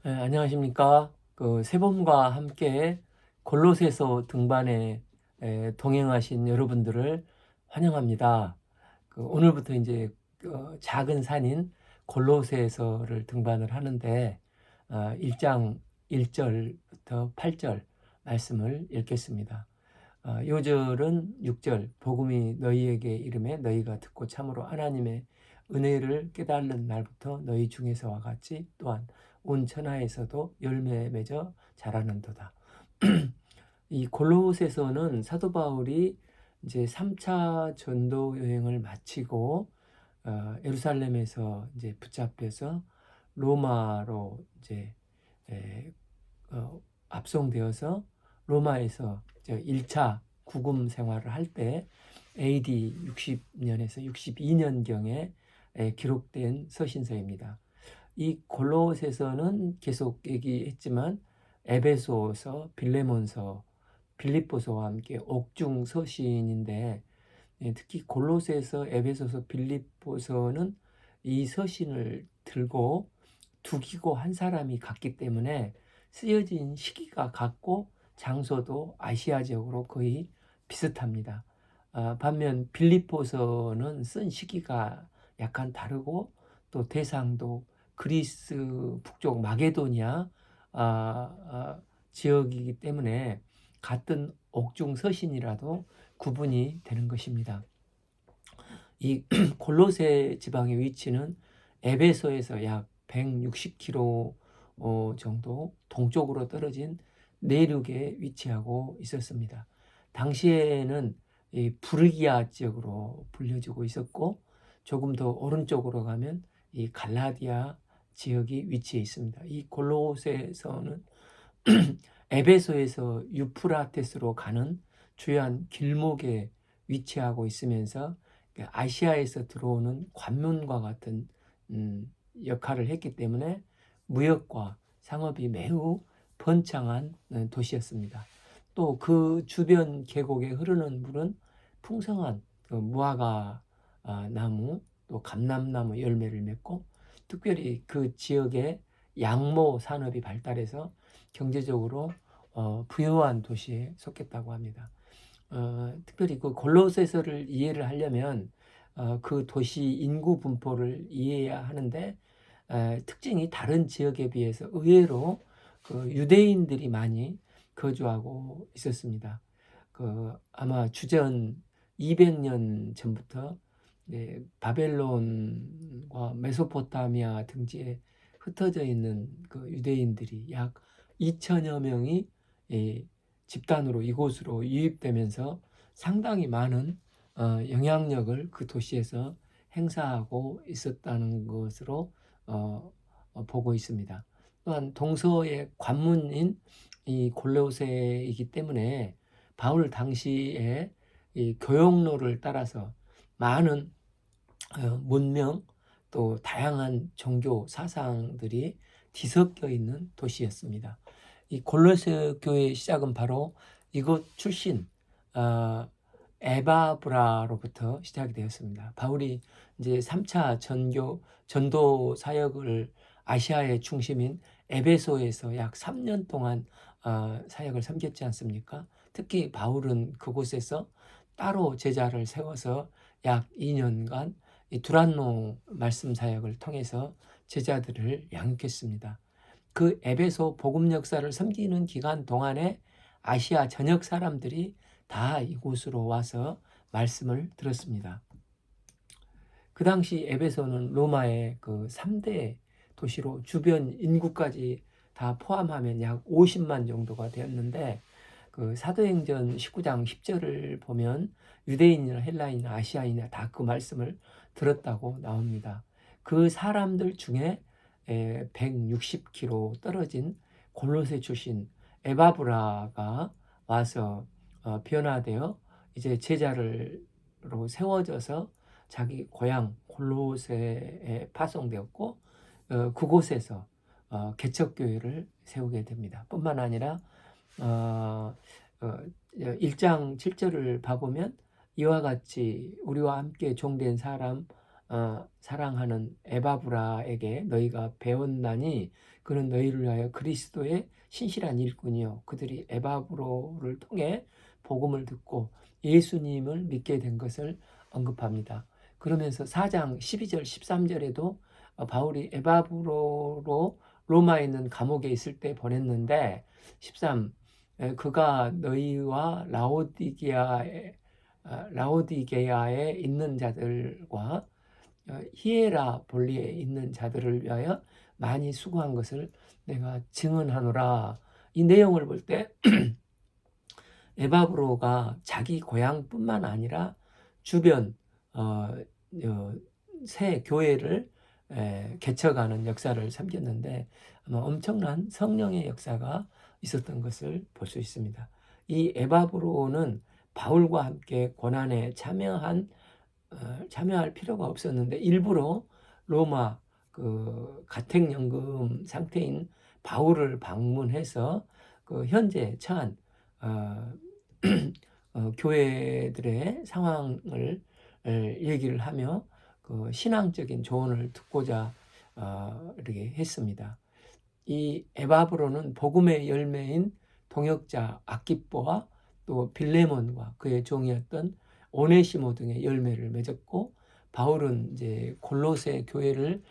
네, 안녕하십니까. 세범과 함께 골로새서 등반에 동행하신 여러분들을 환영합니다. 오늘부터 이제 작은 산인 골로새서를 등반을 하는데 1장 1절부터 8절 말씀을 읽겠습니다. 요절은 6절 복음이 너희에게 이름에 너희가 듣고 참으로 하나님의 은혜를 깨달는 날부터 너희 중에서와 같이 또한 온 천하에서도 열매 맺어 자라는도다. 이 골로새서는 사도 바울이 이제 3차 전도 여행을 마치고 예루살렘에서 이제 붙잡혀서 로마로 이제 에, 압송되어서 로마에서 1차 구금 생활을 할 때 AD 60년에서 62년경에 기록된 서신서입니다. 이 골로새서는 계속 얘기했지만 에베소서, 빌레몬서, 빌립보서와 함께 옥중 서신인데 특히 골로새서, 에베소서, 빌립보서는 이 서신을 들고 두기고 한 사람이 같기 때문에 쓰여진 시기가 같고 장소도 아시아 지역으로 거의 비슷합니다. 반면 빌립보서는 쓴 시기가 약간 다르고 또 대상도 그리스 북쪽 마게도니아 지역이기 때문에 같은 옥중 서신이라도 구분이 되는 것입니다. 이 골로새 지방의 위치는 에베소에서 약 160km 정도 동쪽으로 떨어진 내륙에 위치하고 있었습니다. 당시에는 이 부르기아 지역으로 불려지고 있었고 조금 더 오른쪽으로 가면 이 갈라디아 지역이 위치해 있습니다. 이 골로새서는 에베소에서 유프라테스로 가는 주요한 길목에 위치하고 있으면서 아시아에서 들어오는 관문과 같은 역할을 했기 때문에 무역과 상업이 매우 번창한 도시였습니다. 또 그 주변 계곡에 흐르는 물은 풍성한 무화과 나무 또 감람나무 열매를 맺고 특별히 그 지역에 양모 산업이 발달해서 경제적으로 부유한 도시에 속했다고 합니다. 특별히 그 골로새서를 이해를 하려면 그 도시 인구 분포를 이해해야 하는데 특징이 다른 지역에 비해서 의외로 그 유대인들이 많이 거주하고 있었습니다. 아마 주전 200년 전부터 바벨론과 메소포타미아 등지에 흩어져 있는 그 유대인들이 약 2천여 명이 집단으로 이곳으로 유입되면서 상당히 많은 영향력을 그 도시에서 행사하고 있었다는 것으로 보고 있습니다. 또한 동서의 관문인 이 골로새이기 때문에 바울 당시에 이 교역로를 따라서 많은 문명 또 다양한 종교 사상들이 뒤섞여 있는 도시였습니다. 이 골로새 교회의 시작은 바로 이곳 출신 에바브라로부터 시작이 되었습니다. 바울이 이제 3차 전도 사역을 아시아의 중심인 에베소에서 약 3년 동안 사역을 섬겼지 않습니까? 특히 바울은 그곳에서 따로 제자를 세워서 약 2년간 이 두란노 말씀 사역을 통해서 제자들을 양육했습니다. 그 에베소 복음 역사를 섬기는 기간 동안에 아시아 전역 사람들이 다 이곳으로 와서 말씀을 들었습니다. 그 당시 에베소는 로마의 그 3대 도시로 주변 인구까지 다 포함하면 약 50만 정도가 되었는데 그 사도행전 19장 10절을 보면 유대인이나 헬라인이나 아시아인이나 다 그 말씀을 들었다고 나옵니다. 그 사람들 중에 160km 떨어진 골로새 출신 에바브라가 와서 변화되어 이제 제자로 세워져서 자기 고향 골로새에 파송되었고 그곳에서 개척교회를 세우게 됩니다. 뿐만 아니라 1장 7절을 봐보면 이와 같이 우리와 함께 종된 사람 사랑하는 에바브라에게 너희가 배웠나니 그는 너희를 위하여 그리스도의 신실한 일꾼이요 그들이 에바브로를 통해 복음을 듣고 예수님을 믿게 된 것을 언급합니다. 그러면서 4장 12절 13절에도 바울이 에바브로로 로마에 있는 감옥에 있을 때 보냈는데 13 그가 너희와 라오디게아에 있는 자들과 히에라볼리에 있는 자들을 위하여 많이 수고한 것을 내가 증언하노라. 이 내용을 볼 때 에바브로가 자기 고향뿐만 아니라 주변 새 교회를 개척하는 역사를 섬겼는데 아마 엄청난 성령의 역사가 있었던 것을 볼 수 있습니다. 이 에바브로는 바울과 함께 고난에 참여할 필요가 없었는데 일부러 로마 그 가택연금 상태인 바울을 방문해서 그 현재 처한 교회들의 상황을 얘기를 하며 그 신앙적인 조언을 듣고자 이렇게 했습니다. 이 에바브로는 복음의 열매인 동역자 아키뽀와 또 빌레몬과 그의 종이었던 오네시모 등의 열매를 맺었고 바울은 이제 골로새 교회를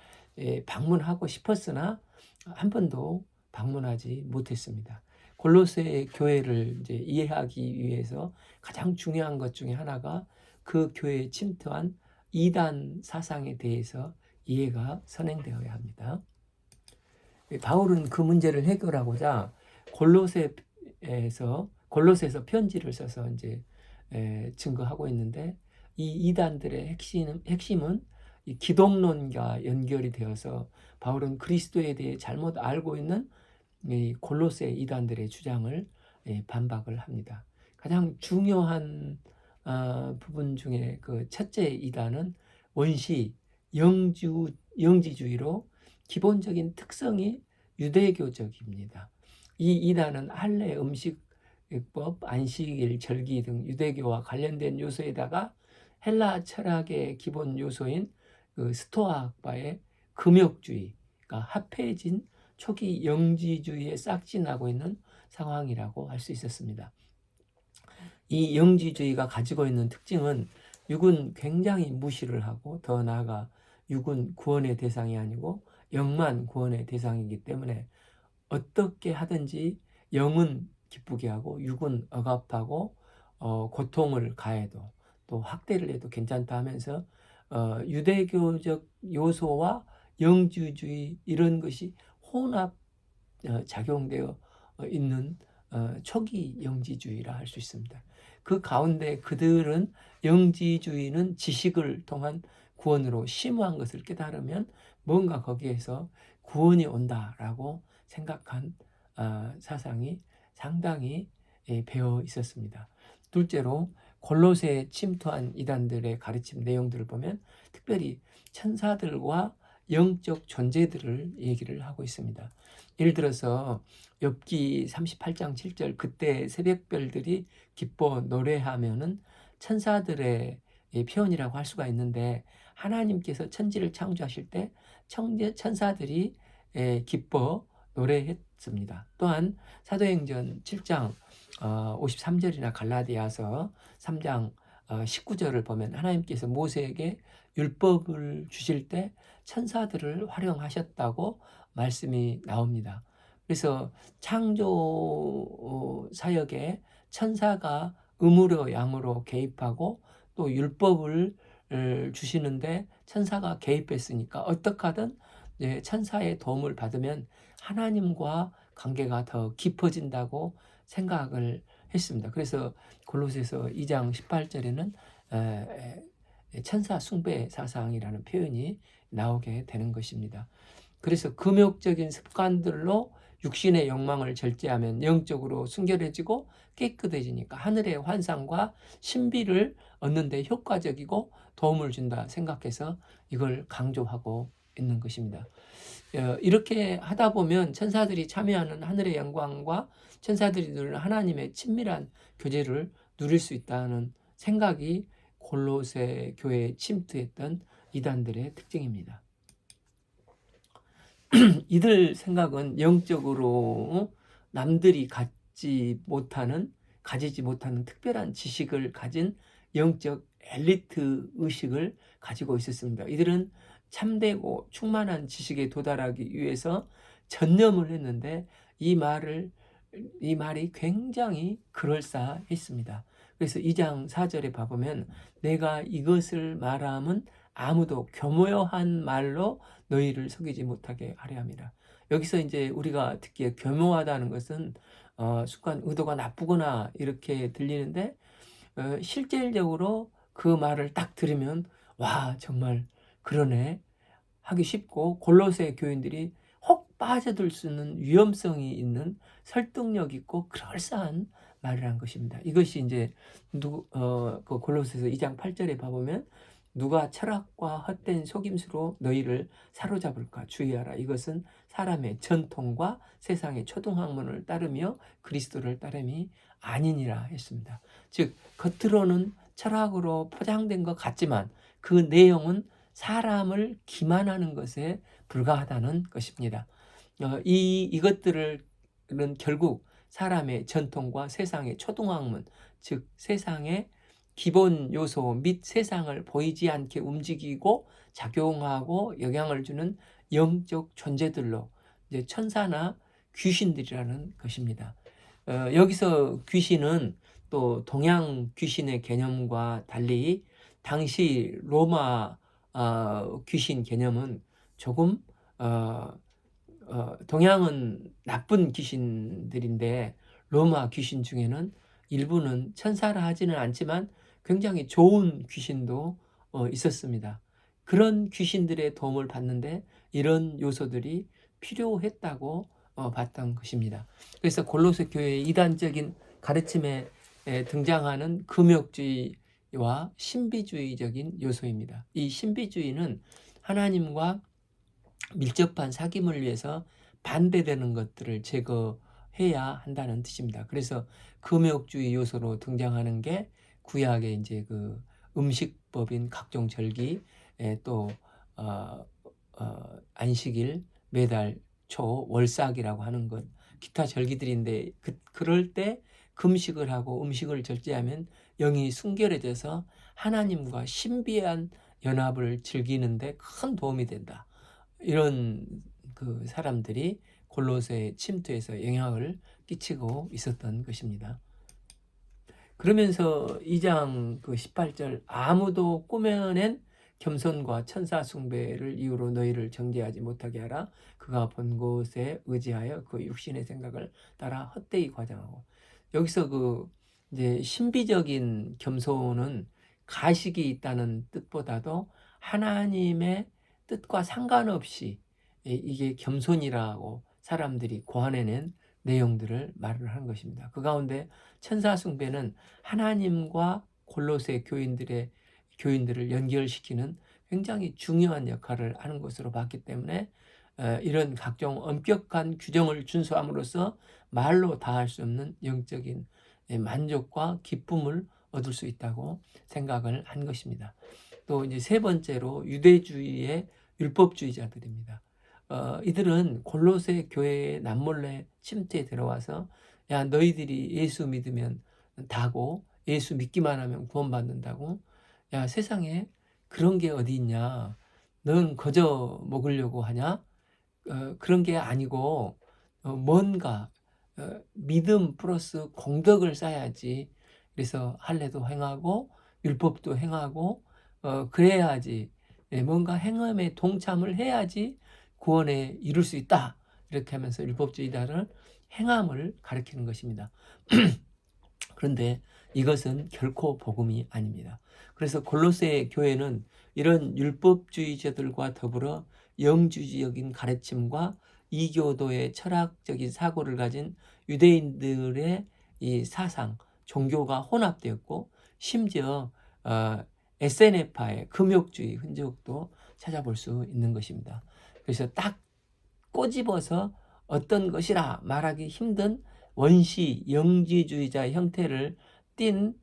방문하고 싶었으나 한 번도 방문하지 못했습니다. 골로새 교회를 이제 이해하기 위해서 가장 중요한 것 중에 하나가 그 교회에 침투한 이단 사상에 대해서 이해가 선행되어야 합니다. 바울은 그 문제를 해결하고자 골로새에서 편지를 써서 이제 증거하고 있는데 이 이단들의 핵심은 이 기독론과 연결이 되어서 바울은 그리스도에 대해 잘못 알고 있는 이 골로새 이단들의 주장을 반박을 합니다. 가장 중요한 부분 중에 그 첫째 이단은 원시 영지주의로 기본적인 특성이 유대교적입니다. 이 이단은 할례, 음식법, 안식일, 절기 등 유대교와 관련된 요소에다가 헬라 철학의 기본 요소인 그 스토아과의 금욕주의가 합해진 초기 영지주의에 싹지나고 있는 상황이라고 할 수 있었습니다. 이 영지주의가 가지고 있는 특징은 육은 굉장히 무시를 하고 더 나아가 육은 구원의 대상이 아니고 영만 구원의 대상이기 때문에 어떻게 하든지 영은 기쁘게 하고 육은 억압하고 고통을 가해도 또 학대를 해도 괜찮다 하면서 유대교적 요소와 영지주의 이런 것이 혼합 작용되어 있는 초기 영지주의라 할 수 있습니다. 그 가운데 그들은 영지주의는 지식을 통한 구원으로 심오한 것을 깨달으면 뭔가 거기에서 구원이 온다라고 생각한 사상이 상당히 배어 있었습니다. 둘째로 골로새에 침투한 이단들의 가르침 내용들을 보면 특별히 천사들과 영적 존재들을 얘기를 하고 있습니다. 예를 들어서 욥기 38장 7절 그때 새벽별들이 기뻐 노래하면은 천사들의 표현이라고 할 수가 있는데 하나님께서 천지를 창조하실 때 천사들이 기뻐 노래했습니다. 또한 사도행전 7장 53절이나 갈라디아서 3장 19절을 보면 하나님께서 모세에게 율법을 주실 때 천사들을 활용하셨다고 말씀이 나옵니다. 그래서 창조 사역에 천사가 음으로 양으로 개입하고 또 율법을 주시는데 천사가 개입했으니까 어떻게 하든 천사의 도움을 받으면 하나님과 관계가 더 깊어진다고 생각을 했습니다. 그래서 골로새서 2장 18절에는 천사 숭배 사상이라는 표현이 나오게 되는 것입니다. 그래서 금욕적인 습관들로 육신의 욕망을 절제하면 영적으로 순결해지고 깨끗해지니까 하늘의 환상과 신비를 얻는 데 효과적이고 도움을 준다 생각해서 이걸 강조하고 있는 것입니다. 이렇게 하다 보면 천사들이 참여하는 하늘의 영광과 천사들이 누리는 하나님의 친밀한 교제를 누릴 수 있다는 생각이 골로새 교회에 침투했던 이단들의 특징입니다. 이들 생각은 영적으로 남들이 가지지 못하는 특별한 지식을 가진 영적 엘리트 의식을 가지고 있었습니다. 이들은 참되고 충만한 지식에 도달하기 위해서 전념을 했는데 이 말이 굉장히 그럴싸했습니다. 그래서 2장 4절에 봐보면 내가 이것을 말함은 아무도 교묘한 말로 너희를 속이지 못하게 하려 함이라. 여기서 이제 우리가 듣기에 교묘하다는 것은 순간 의도가 나쁘거나 이렇게 들리는데 실질적으로 그 말을 딱 들으면 와 정말 그러네 하기 쉽고 골로새 교인들이 혹 빠져들 수 있는 위험성이 있는 설득력 있고 그럴싸한 말을 한 것입니다. 이것이 이제 그 골로새서 2장 8절에 봐보면 누가 철학과 헛된 속임수로 너희를 사로잡을까 주의하라. 이것은 사람의 전통과 세상의 초등학문을 따르며 그리스도를 따름이 아니니라 했습니다. 즉 겉으로는 철학으로 포장된 것 같지만 그 내용은 사람을 기만하는 것에 불과하다는 것입니다. 이것들은 결국 사람의 전통과 세상의 초등학문, 즉 세상의 기본 요소 및 세상을 보이지 않게 움직이고 작용하고 영향을 주는 영적 존재들로 이제 천사나 귀신들이라는 것입니다. 여기서 귀신은 또 동양 귀신의 개념과 달리 당시 로마 귀신 개념은 조금 동양은 나쁜 귀신들인데 로마 귀신 중에는 일부는 천사라 하지는 않지만 굉장히 좋은 귀신도 있었습니다. 그런 귀신들의 도움을 받는데 이런 요소들이 필요했다고 봤던 것입니다. 그래서 골로새 교회의 이단적인 가르침에 등장하는 금욕주의와 신비주의적인 요소입니다. 이 신비주의는 하나님과 밀접한 사귐을 위해서 반대되는 것들을 제거해야 한다는 뜻입니다. 그래서 금욕주의 요소로 등장하는 게 구약의 이제 그 음식법인 각종 절기, 또 안식일, 매달 초, 월삭이라고 하는 것, 기타 절기들인데 그럴 때 금식을 하고 음식을 절제하면 영이 순결해져서 하나님과 신비한 연합을 즐기는데 큰 도움이 된다. 이런 그 사람들이 골로새 침투에서 영향을 끼치고 있었던 것입니다. 그러면서 2장 그 18절 아무도 꾸며낸 겸손과 천사 숭배를 이유로 너희를 정죄하지 못하게 하라. 그가 본 곳에 의지하여 그 육신의 생각을 따라 헛되이 과장하고. 여기서 그 이제 신비적인 겸손은 가식이 있다는 뜻보다도 하나님의 뜻과 상관없이 이게 겸손이라고 사람들이 고안해낸 내용들을 말을 하는 것입니다. 그 가운데 천사 숭배는 하나님과 골로새 교인들을 연결시키는 굉장히 중요한 역할을 하는 것으로 봤기 때문에 이런 각종 엄격한 규정을 준수함으로써 말로 다할 수 없는 영적인 만족과 기쁨을 얻을 수 있다고 생각을 한 것입니다. 또 이제 세 번째로 유대주의의 율법주의자들입니다. 이들은 골로새 교회에 남몰래 침투에 들어와서 야 너희들이 예수 믿으면 다고 예수 믿기만 하면 구원받는다고 야 세상에 그런 게 어디 있냐 넌 거저 먹으려고 하냐 그런 게 아니고 뭔가 믿음 플러스 공덕을 쌓아야지 그래서 할례도 행하고 율법도 행하고 그래야지 뭔가 행함에 동참을 해야지 구원에 이룰 수 있다. 이렇게 하면서 율법주의자는 행함을 가리키는 것입니다. 그런데 이것은 결코 복음이 아닙니다. 그래서 골로새 교회는 이런 율법주의자들과 더불어 영주의적인 가르침과 이교도의 철학적인 사고를 가진 유대인들의 이 사상, 종교가 혼합되었고 심지어 SNF파의 금욕주의 흔적도 찾아볼 수 있는 것입니다. 그래서 딱 꼬집어서 어떤 것이라 말하기 힘든 원시 영지주의자 형태를 띈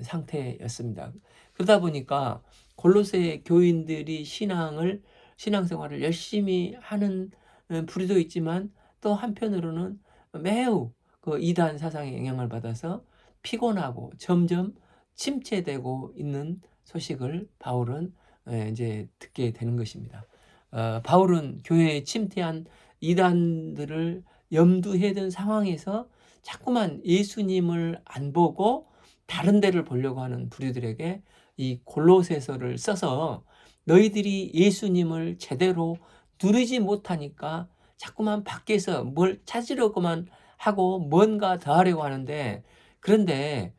상태였습니다. 그러다 보니까 골로새 교인들이 신앙생활을 열심히 하는 부류도 있지만, 또 한편으로는 매우 그 이단 사상의 영향을 받아서 피곤하고 점점 침체되고 있는 소식을 바울은 이제 듣게 되는 것입니다. 바울은 교회에 침투한 이단들을 염두에 둔 상황에서 자꾸만 예수님을 안 보고 다른 데를 보려고 하는 부류들에게 이 골로새서를 써서, 너희들이 예수님을 제대로 누리지 못하니까 자꾸만 밖에서 뭘 찾으려고만 하고 뭔가 더 하려고 하는데, 그런데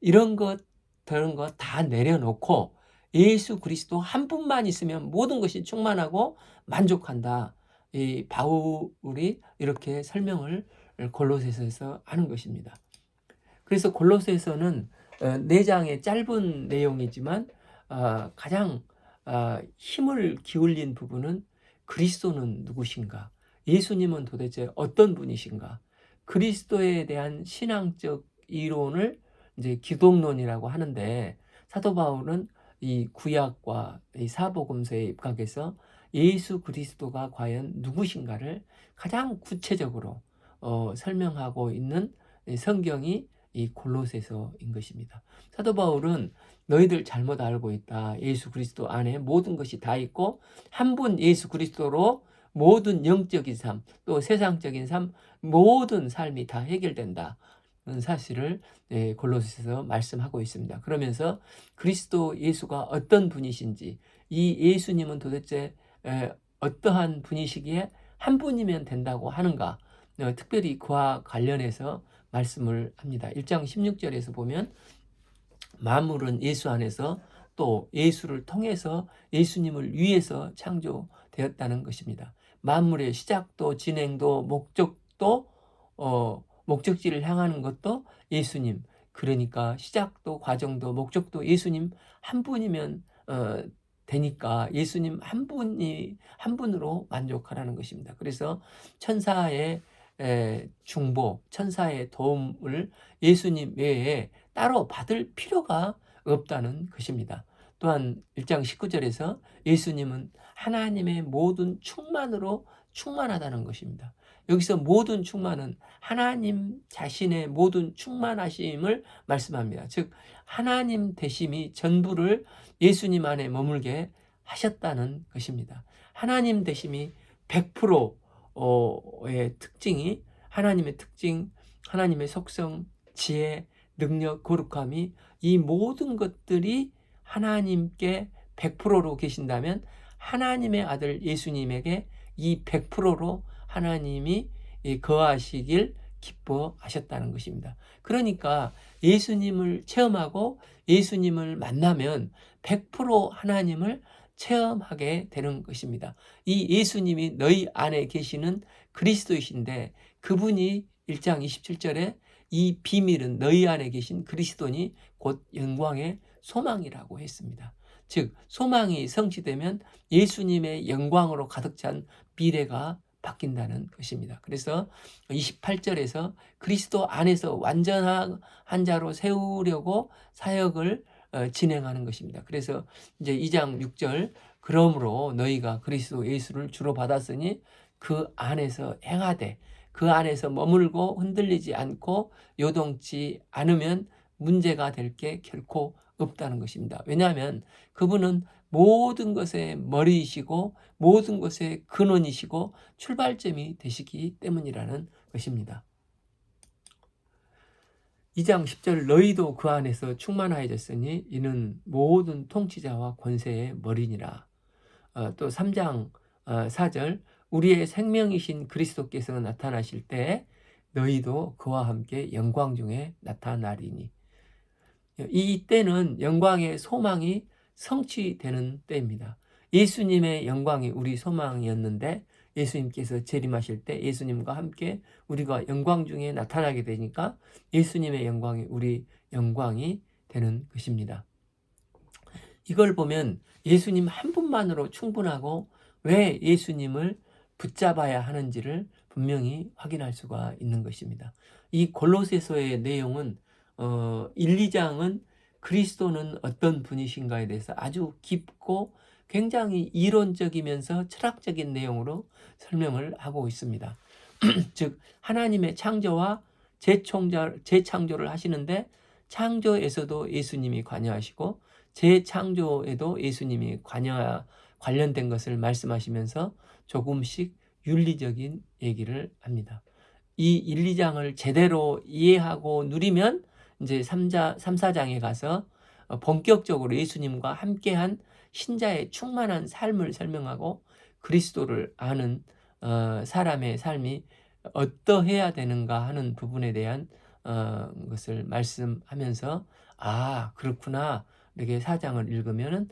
이런 것 저런 것 다 내려놓고 예수 그리스도 한 분만 있으면 모든 것이 충만하고 만족한다. 이 바울이 이렇게 설명을 골로새서에서 하는 것입니다. 그래서 골로새서는 4장의 짧은 내용이지만 가장 힘을 기울인 부분은 그리스도는 누구신가? 예수님은 도대체 어떤 분이신가? 그리스도에 대한 신앙적 이론을 이제 기독론이라고 하는데, 사도 바울은 이 구약과 이 사복음서에 입각해서 예수 그리스도가 과연 누구신가를 가장 구체적으로 설명하고 있는 성경이 이 골로새서인 것입니다. 사도 바울은 너희들 잘못 알고 있다. 예수 그리스도 안에 모든 것이 다 있고 한 분 예수 그리스도로 모든 영적인 삶, 또 세상적인 삶, 모든 삶이 다 해결된다. 사실을 골로새서 말씀하고 있습니다. 그러면서 그리스도 예수가 어떤 분이신지, 이 예수님은 도대체 어떠한 분이시기에 한 분이면 된다고 하는가, 특별히 그와 관련해서 말씀을 합니다. 1장 16절에서 보면 만물은 예수 안에서 또 예수를 통해서 예수님을 위해서 창조되었다는 것입니다. 만물의 시작도 진행도 목적도 목적지를 향하는 것도 예수님, 그러니까 시작도 과정도 목적도 예수님 한 분이면 되니까 예수님 한 분으로 만족하라는 것입니다. 그래서 천사의 중보, 천사의 도움을 예수님 외에 따로 받을 필요가 없다는 것입니다. 또한 1장 19절에서 예수님은 하나님의 모든 충만으로 충만하다는 것입니다. 여기서 모든 충만은 하나님 자신의 모든 충만하심을 말씀합니다. 즉 하나님 되심이 전부를 예수님 안에 머물게 하셨다는 것입니다. 하나님 되심이 100%의 특징이, 하나님의 특징, 하나님의 속성, 지혜, 능력, 거룩함이, 이 모든 것들이 하나님께 100%로 계신다면 하나님의 아들 예수님에게 이 100%로 하나님이 거하시길 기뻐하셨다는 것입니다. 그러니까 예수님을 체험하고 예수님을 만나면 100% 하나님을 체험하게 되는 것입니다. 이 예수님이 너희 안에 계시는 그리스도이신데, 그분이 1장 27절에 이 비밀은 너희 안에 계신 그리스도니 곧 영광의 소망이라고 했습니다. 즉 소망이 성취되면 예수님의 영광으로 가득 찬 미래가 바뀐다는 것입니다. 그래서 28절에서 그리스도 안에서 완전한 자로 세우려고 사역을 진행하는 것입니다. 그래서 이제 2장 6절, 그러므로 너희가 그리스도 예수를 주로 받았으니 그 안에서 행하되 그 안에서 머물고 흔들리지 않고 요동치 않으면 문제가 될 게 결코 없다는 것입니다. 왜냐하면 그분은 모든 것의 머리이시고 모든 것의 근원이시고 출발점이 되시기 때문이라는 것입니다. 2장 10절, 너희도 그 안에서 충만하여졌으니 이는 모든 통치자와 권세의 머리니라. 또 3장 4절, 우리의 생명이신 그리스도께서 나타나실 때 너희도 그와 함께 영광 중에 나타나리니. 이 때는 영광의 소망이 성취되는 때입니다. 예수님의 영광이 우리 소망이었는데 예수님께서 재림하실 때 예수님과 함께 우리가 영광 중에 나타나게 되니까 예수님의 영광이 우리 영광이 되는 것입니다. 이걸 보면 예수님 한 분만으로 충분하고 왜 예수님을 붙잡아야 하는지를 분명히 확인할 수가 있는 것입니다. 이 골로새서의 내용은 1, 2장은 그리스도는 어떤 분이신가에 대해서 아주 깊고 굉장히 이론적이면서 철학적인 내용으로 설명을 하고 있습니다. 즉 하나님의 창조와 재창조를 하시는데 창조에서도 예수님이 관여하시고 재창조에도 예수님이 관련된 것을 말씀하시면서 조금씩 윤리적인 얘기를 합니다. 이 1, 2장을 제대로 이해하고 누리면 이제 3, 4장에 가서 본격적으로 예수님과 함께한 신자의 충만한 삶을 설명하고 그리스도를 아는 사람의 삶이 어떠해야 되는가 하는 부분에 대한 것을 말씀하면서 아 그렇구나 이렇게 4장을 읽으면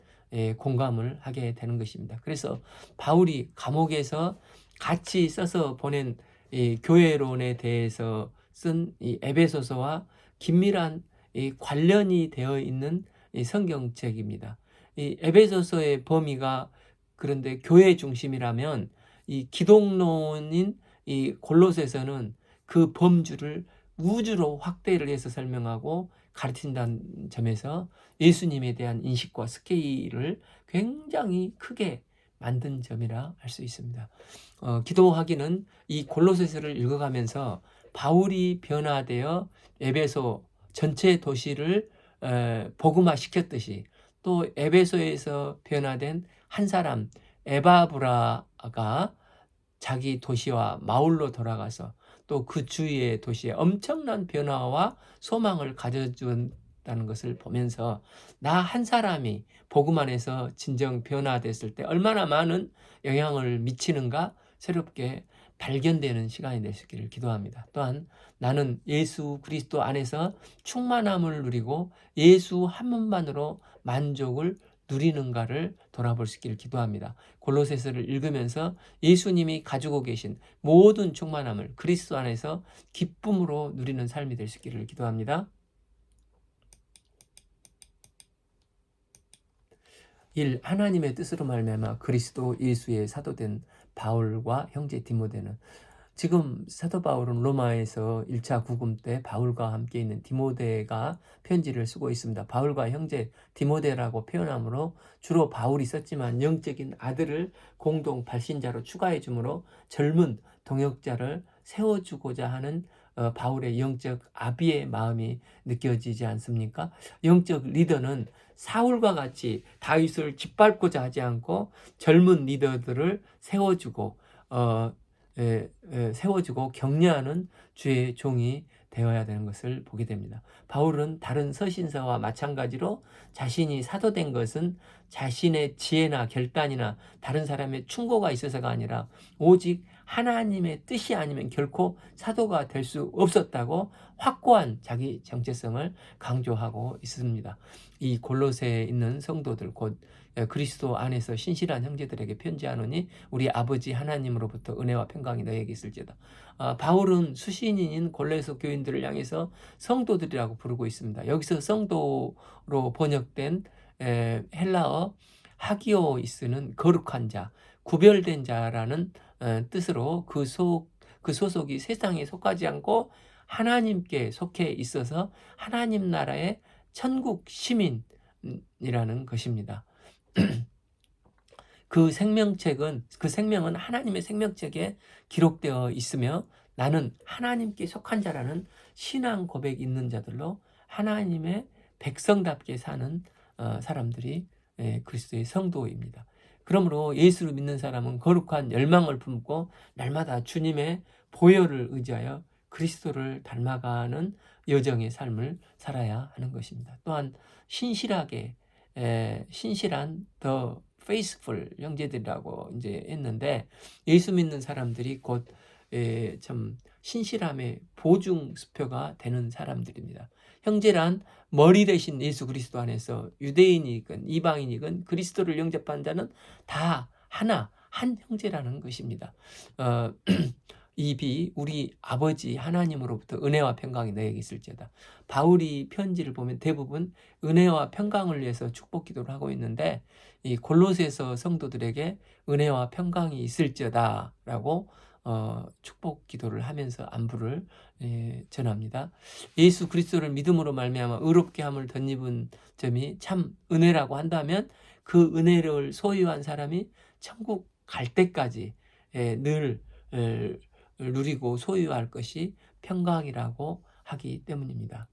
공감을 하게 되는 것입니다. 그래서 바울이 감옥에서 같이 써서 보낸 이 교회론에 대해서 쓴 이 에베소서와 긴밀한 이 관련이 되어 있는 이 성경책입니다. 이 에베소서의 범위가 그런데 교회 중심이라면 이 기독론인 이 골로새서는 그 범주를 우주로 확대를 해서 설명하고 가르친다는 점에서 예수님에 대한 인식과 스케일을 굉장히 크게 만든 점이라 할 수 있습니다. 기도하기는 이 골로새서를 읽어가면서 바울이 변화되어 에베소 전체 도시를 복음화시켰듯이 또 에베소에서 변화된 한 사람 에바브라가 자기 도시와 마을로 돌아가서 또 그 주위의 도시에 엄청난 변화와 소망을 가져준다는 것을 보면서 나 한 사람이 복음 안에서 진정 변화됐을 때 얼마나 많은 영향을 미치는가 새롭게 발견되는 시간이 될 수 있기를 기도합니다. 또한 나는 예수 그리스도 안에서 충만함을 누리고 예수 한 분만으로 만족을 누리는가를 돌아볼 수 있기를 기도합니다. 골로새서를 읽으면서 예수님이 가지고 계신 모든 충만함을 그리스도 안에서 기쁨으로 누리는 삶이 될 수 있기를 기도합니다. 1. 하나님의 뜻으로 말미암아 그리스도 예수의 사도된 바울과 형제 디모데는 지금 사도 바울은 로마에서 1차 구금 때 바울과 함께 있는 디모데가 편지를 쓰고 있습니다. 바울과 형제 디모데라고 표현하므로 주로 바울이 썼지만 영적인 아들을 공동 발신자로 추가해 주므로 젊은 동역자를 세워주고자 하는 바울의 영적 아비의 마음이 느껴지지 않습니까? 영적 리더는 사울과 같이 다윗을 짓밟고자 하지 않고 젊은 리더들을 세워주고 세워주고 격려하는 주의 종이 되어야 되는 것을 보게 됩니다. 바울은 다른 서신서와 마찬가지로 자신이 사도된 것은 자신의 지혜나 결단이나 다른 사람의 충고가 있어서가 아니라 오직 하나님의 뜻이 아니면 결코 사도가 될 수 없었다고 확고한 자기 정체성을 강조하고 있습니다. 이 골로새에 있는 성도들 곧 그리스도 안에서 신실한 형제들에게 편지하노니 우리 아버지 하나님으로부터 은혜와 평강이 너에게 있을지어다. 바울은 수신인인 골로새 교인들을 향해서 성도들이라고 부르고 있습니다. 여기서 성도로 번역된 헬라어 하기오이스는 거룩한 자, 구별된 자라는 뜻으로 그 소속이 세상에 속하지 않고 하나님께 속해 있어서 하나님 나라의 천국 시민이라는 것입니다. 그 생명은 하나님의 생명책에 기록되어 있으며 나는 하나님께 속한 자라는 신앙 고백이 있는 자들로 하나님의 백성답게 사는 사람들이 그리스도의 성도입니다. 그러므로 예수를 믿는 사람은 거룩한 열망을 품고 날마다 주님의 보혈을 의지하여 그리스도를 닮아가는 여정의 삶을 살아야 하는 것입니다. 또한 신실한 더 페이스풀 형제들이라고 이제 했는데 예수 믿는 사람들이 곧 참 신실함의 보증 수표가 되는 사람들입니다. 형제란 머리 대신 예수 그리스도 안에서 유대인이건 이방인이건 그리스도를 영접한 자는 다 한 형제라는 것입니다. 입이 우리 아버지 하나님으로부터 은혜와 평강이 너에게 있을지어다. 바울이 편지를 보면 대부분 은혜와 평강을 위해서 축복 기도를 하고 있는데 이 골로새서 성도들에게 은혜와 평강이 있을지어다 라고 축복 기도를 하면서 안부를 전합니다. 예수 그리스도를 믿음으로 말미암아 의롭게 함을 덧입은 점이 참 은혜라고 한다면 그 은혜를 소유한 사람이 천국 갈 때까지 늘 누리고 소유할 것이 평강이라고 하기 때문입니다.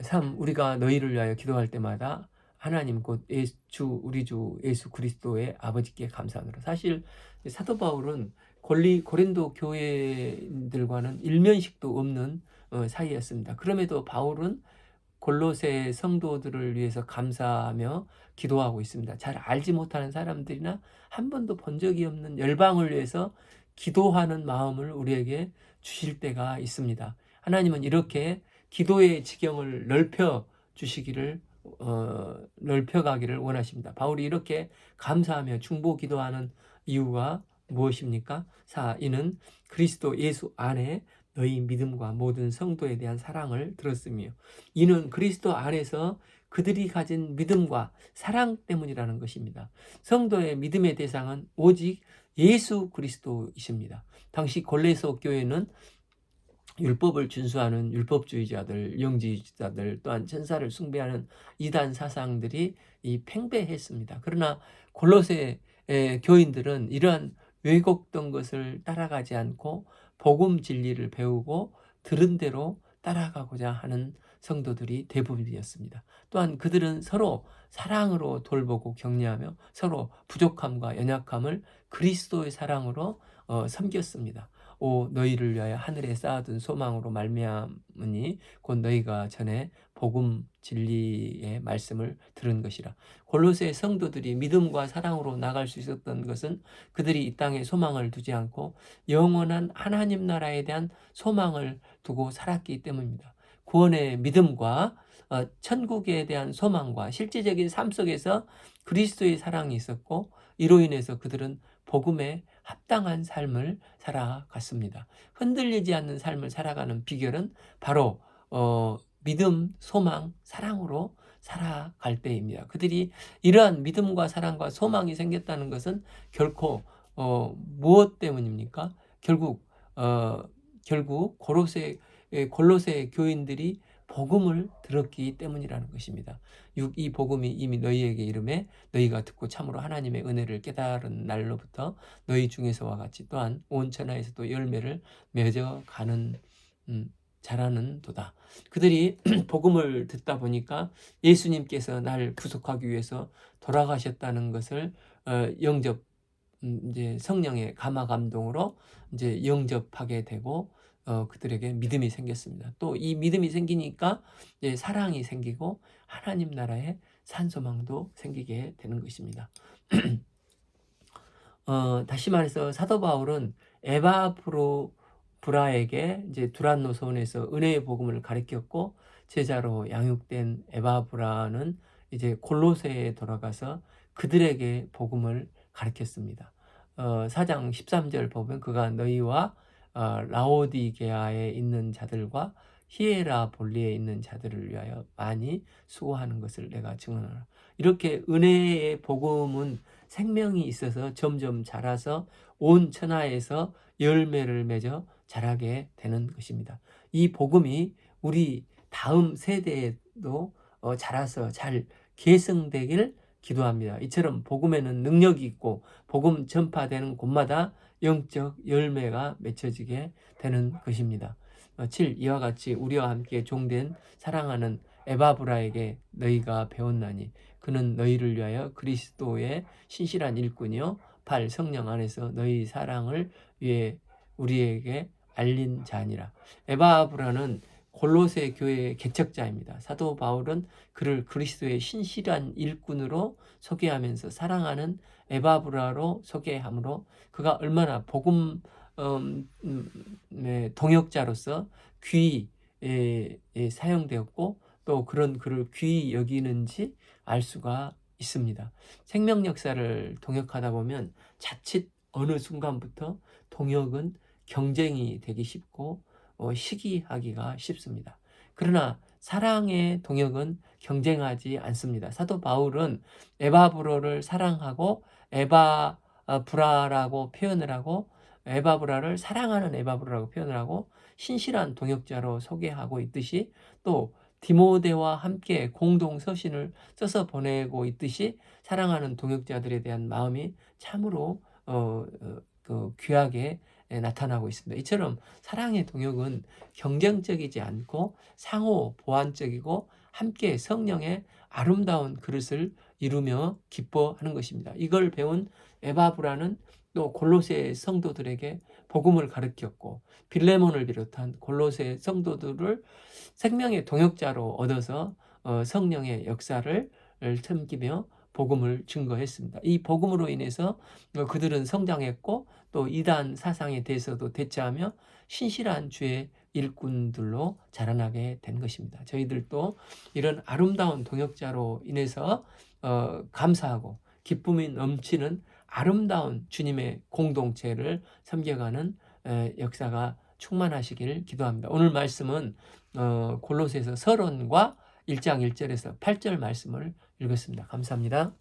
3. 우리가 너희를 위하여 기도할 때마다 하나님 곧 우리 주 예수 그리스도의 아버지께 감사하노라. 사실 사도 바울은 고린도 교회들과는 일면식도 없는 사이였습니다. 그럼에도 바울은 골로새 성도들을 위해서 감사하며 기도하고 있습니다. 잘 알지 못하는 사람들이나 한 번도 본 적이 없는 열방을 위해서 기도하는 마음을 우리에게 주실 때가 있습니다. 하나님은 이렇게 기도의 지경을 넓혀 주시기를 넓혀가기를 원하십니다. 바울이 이렇게 감사하며 중보 기도하는 이유가 무엇입니까? 4. 이는 그리스도 예수 안에 너희 믿음과 모든 성도에 대한 사랑을 들었으며, 이는 그리스도 안에서 그들이 가진 믿음과 사랑 때문이라는 것입니다. 성도의 믿음의 대상은 오직 예수 그리스도이십니다. 당시 골로새 교회는 율법을 준수하는 율법주의자들, 영지주의자들, 또한 천사를 숭배하는 이단 사상들이 팽배했습니다. 그러나 골로새 교인들은 이러한 왜곡된 것을 따라가지 않고 복음 진리를 배우고 들은 대로 따라가고자 하는 성도들이 대부분이었습니다. 또한 그들은 서로 사랑으로 돌보고 격려하며 서로 부족함과 연약함을 그리스도의 사랑으로 섬겼습니다. 오 너희를 위하여 하늘에 쌓아둔 소망으로 말미암으니 곧 너희가 전에 복음 진리의 말씀을 들은 것이라. 골로새 성도들이 믿음과 사랑으로 나갈 수 있었던 것은 그들이 이 땅에 소망을 두지 않고 영원한 하나님 나라에 대한 소망을 두고 살았기 때문입니다. 구원의 믿음과 천국에 대한 소망과 실제적인 삶 속에서 그리스도의 사랑이 있었고, 이로 인해서 그들은 복음에 합당한 삶을 살아갔습니다. 흔들리지 않는 삶을 살아가는 비결은 바로 믿음, 소망, 사랑으로 살아갈 때입니다. 그들이 이러한 믿음과 사랑과 소망이 생겼다는 것은 결코 무엇 때문입니까? 결국 골로새 교인들이 복음을 들었기 때문이라는 것입니다. 이 복음이 이미 너희에게 이름에 너희가 듣고 참으로 하나님의 은혜를 깨달은 날로부터 너희 중에서와 같이 또한 온 천하에서도 열매를 맺어가는 자라는 도다. 그들이 복음을 듣다 보니까 예수님께서 날 구속하기 위해서 돌아가셨다는 것을 이제 성령의 감화 감동으로 이제 영접하게 되고 그들에게 믿음이 생겼습니다. 또 이 믿음이 생기니까 사랑이 생기고 하나님 나라의 산소망도 생기게 되는 것입니다. 다시 말해서 사도 바울은 에바브라에게 이제 두란노 소원에서 은혜의 복음을 가르쳤고, 제자로 양육된 에바브라는 이제 골로새에 돌아가서 그들에게 복음을 가르쳤습니다. 4장 13절 보면 그가 너희와 라오디게아에 있는 자들과 히에라볼리에 있는 자들을 위하여 많이 수고하는 것을 내가 증언하라. 이렇게 은혜의 복음은 생명이 있어서 점점 자라서 온 천하에서 열매를 맺어 자라게 되는 것입니다. 이 복음이 우리 다음 세대에도 자라서 잘 계승되길 기도합니다. 이처럼 복음에는 능력이 있고 복음 전파되는 곳마다 영적 열매가 맺혀지게 되는 것입니다. 7. 이와 같이 우리와 함께 종된 사랑하는 에바브라에게 너희가 배웠나니 그는 너희를 위하여 그리스도의 신실한 일꾼이요 8. 성령 안에서 너희 사랑을 위해 우리에게 알린 자니라. 에바브라는 골로새 교회의 개척자입니다. 사도 바울은 그를 그리스도의 신실한 일꾼으로 소개하면서 사랑하는 에바브라로 소개함으로 그가 얼마나 복음의 동역자로서 귀히 사용되었고 또 그런 그를 귀히 여기는지 알 수가 있습니다. 생명 역사를 동역하다 보면 자칫 어느 순간부터 동역은 경쟁이 되기 쉽고 시기하기가 쉽습니다. 그러나 사랑의 동역은 경쟁하지 않습니다. 사도 바울은 에바브로를 사랑하고 에바브라라고 표현을 하고 에바브라를 사랑하는 에바브라라고 표현을 하고 신실한 동역자로 소개하고 있듯이, 또 디모데와 함께 공동 서신을 써서 보내고 있듯이 사랑하는 동역자들에 대한 마음이 참으로 그 귀하게 나타나고 있습니다. 이처럼 사랑의 동역은 경쟁적이지 않고 상호 보완적이고 함께 성령의 아름다운 그릇을 이루며 기뻐하는 것입니다. 이걸 배운 에바브라는 또 골로새 성도들에게 복음을 가르쳤고, 빌레몬을 비롯한 골로새 성도들을 생명의 동역자로 얻어서 성령의 역사를 섬기며 복음을 증거했습니다. 이 복음으로 인해서 그들은 성장했고, 또 이단 사상에 대해서도 대처하며 신실한 주의 일꾼들로 자라나게 된 것입니다. 저희들도 이런 아름다운 동역자로 인해서 감사하고 기쁨이 넘치는 아름다운 주님의 공동체를 섬겨가는 역사가 충만하시길 기도합니다. 오늘 말씀은 골로새서 서론과 1장 1절에서 8절 말씀을 읽었습니다. 감사합니다.